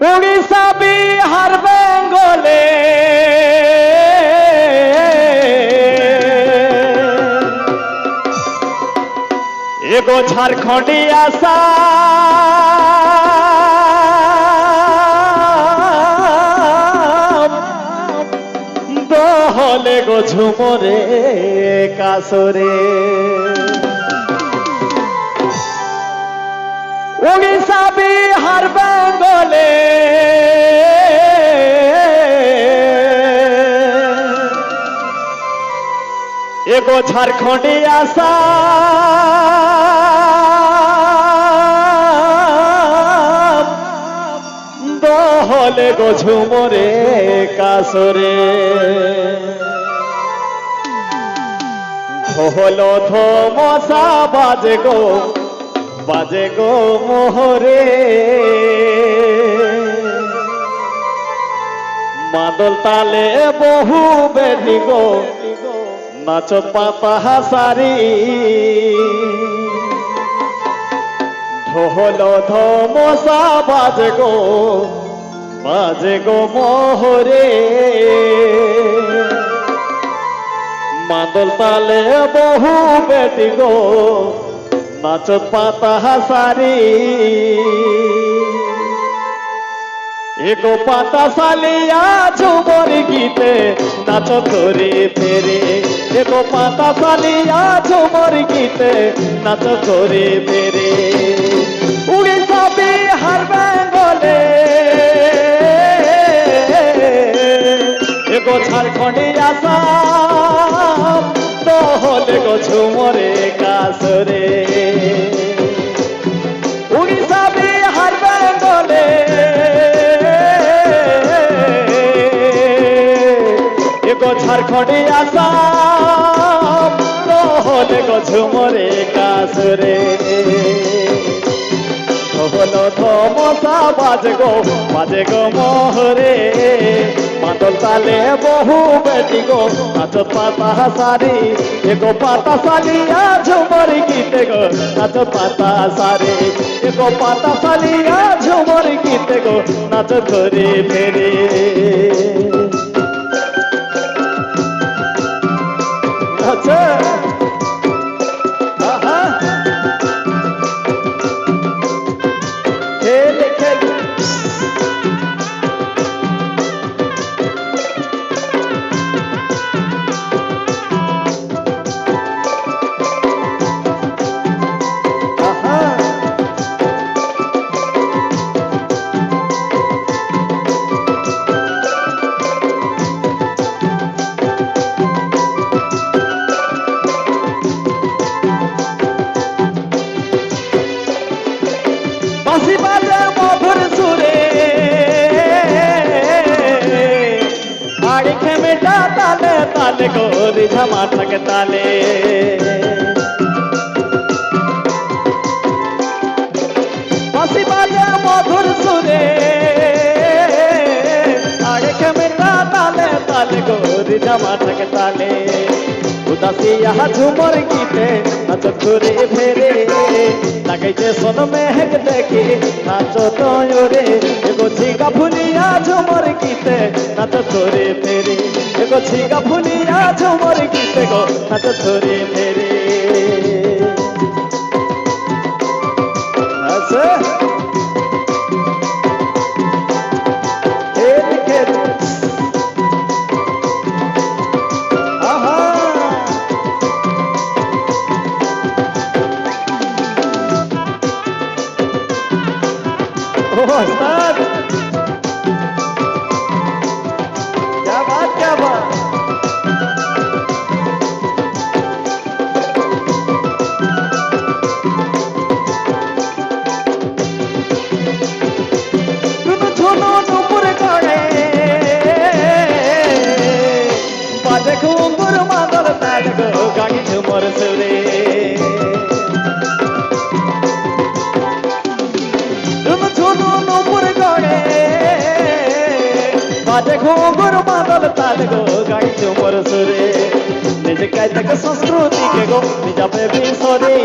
উড়িষ্যা বিহার বেঙ্গলে এগো ঝাড়খণ্ডী আসাম দহলে গো ঝুমরে কাসরে উড়িষ্যা বিহার বেঙ্গলে এগো ঝাড়খণ্ডী আসাম দহলে গো ঝুমরে কাসরে ঢোল ধমসা বাজে গো মোহরে মাদল তালে বহু বেদি গো নাচ পাতা হাসারি ঢোল ধমসা বাজে গো মোহরে মাদল তালে বহু বেদি গো নাচ পাতা হাসারি এগো পাতা সালিয়া ঝুমর গীতে নাচ করে ফেরে এগো পাতা সালিয়া ঝুমর গীতে নাচ করে ফেরে উড়িষ্যা বিহার বেঙ্গলে এগো ঝাড়খণ্ডী আসাম দহলে গো ঝুমরে কাসরে উড়িষ্যা বিহার বেঙ্গলে এগো ঝাড়খণ্ডী আসাম দহলে গো ঝুমরে কাসরে ঢোল ধমসা বাজে গো মোহরে মাদল তালে বহু বেটি গো নাচ পাতা হাসারি এগো পাতা সালিয়া ঝুমর গীতে গো নাচ পাতা সারি এগো পাতা সালিয়া ঝুমর গীতে গো নাচ ধরে ফেরে আচ্ছা মধুর সুরে আড়ি খেমেটা তালে তালে গোরি ঝামা থাকে তালে বাঁশি বাজে মধুর সুরে আড়ি খেমেটা তালে তালে গোরি ঝামা থাকে তালে উদাসিয়া ঝুমর গীতে নাচ ঘুরে ফেরে লাগাইছে সোন মেঘ দেখি নাচ তয়রে এগো ছিগা ফুলিয়া ঝুমর গীতে নাচ ধরে ফেরে এগো ছিগা ফুলিয়া ঝুমর গীতে গো নাচ ধরে ফেরে আচ্ছা उस्ताद क्या बात तुम छोनो नुपुर काढ़े बाजे घुंगुर मादल ताल गो गाड़ी झुमर सुरे बाजे घुंगुर मादल ताल गो गाड़ी झुमर सुरे নিজে কাইতাকে সংস্কৃতি কে গো নিজাবে বিসরি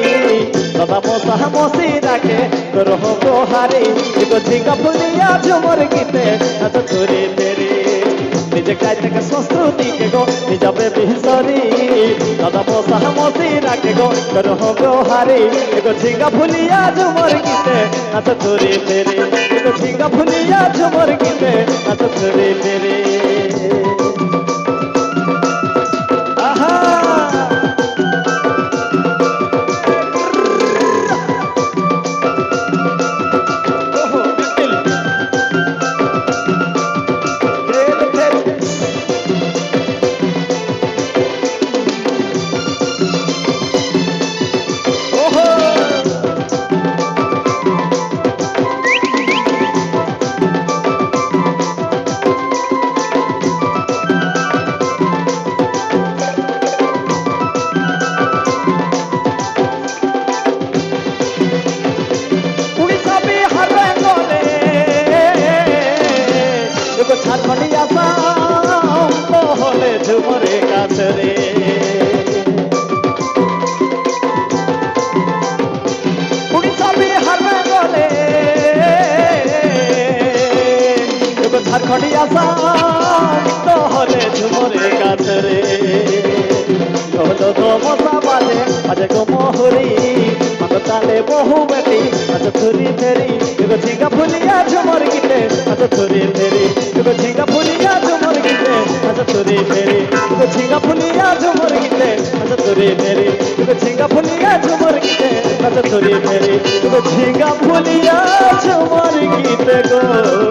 দাদা মশা মশি রাখে করহ গোহারি এগো ঝিঙ্গা ফুলিয়া ঝুমর গীতে নাচ ধরে তেরে নিজে কাইতাকে সংস্কৃতি কে গো নিজাবে বিসরি দাদা মশা মশি রাখে গো করহ গোহারি এগো ঝিঙ্গা ফুলিয়া ঝুমর গীতে নাচ ধরে তেরে এগো ঝিঙ্গা ফুলিয়া ঝুমর গীতে নাচ ধরে তেরে ঝাড়খণ্ডিয়া হলে ঝুমরে কাছে রে উড়িষ্যা বিহার বেঙ্গলে ঝাড়খণ্ডিয়া হলে ঝুমরে কাছে রে মশা বাজে বাজে গো মহুরি তালে বহু বেটি আজ ধরি ফেরি এগো ঝিঙ্গা ফুলিয়া ঝুমর গীতে আজ ধরি ফেরি এগো ঝিঙ্গা ফুলিয়া ঝুমর গীতে আজ ধরি ফেরি এগো ঝিঙ্গা ফুলিয়া ঝুমর গীতে আজ ধরি ফেরি এগো ঝিঙ্গা ফুলিয়া ঝুমর গীতে আজ ধরি ফেরি এগো ঝিঙ্গা ফুলিয়া ঝুমর গীতে গো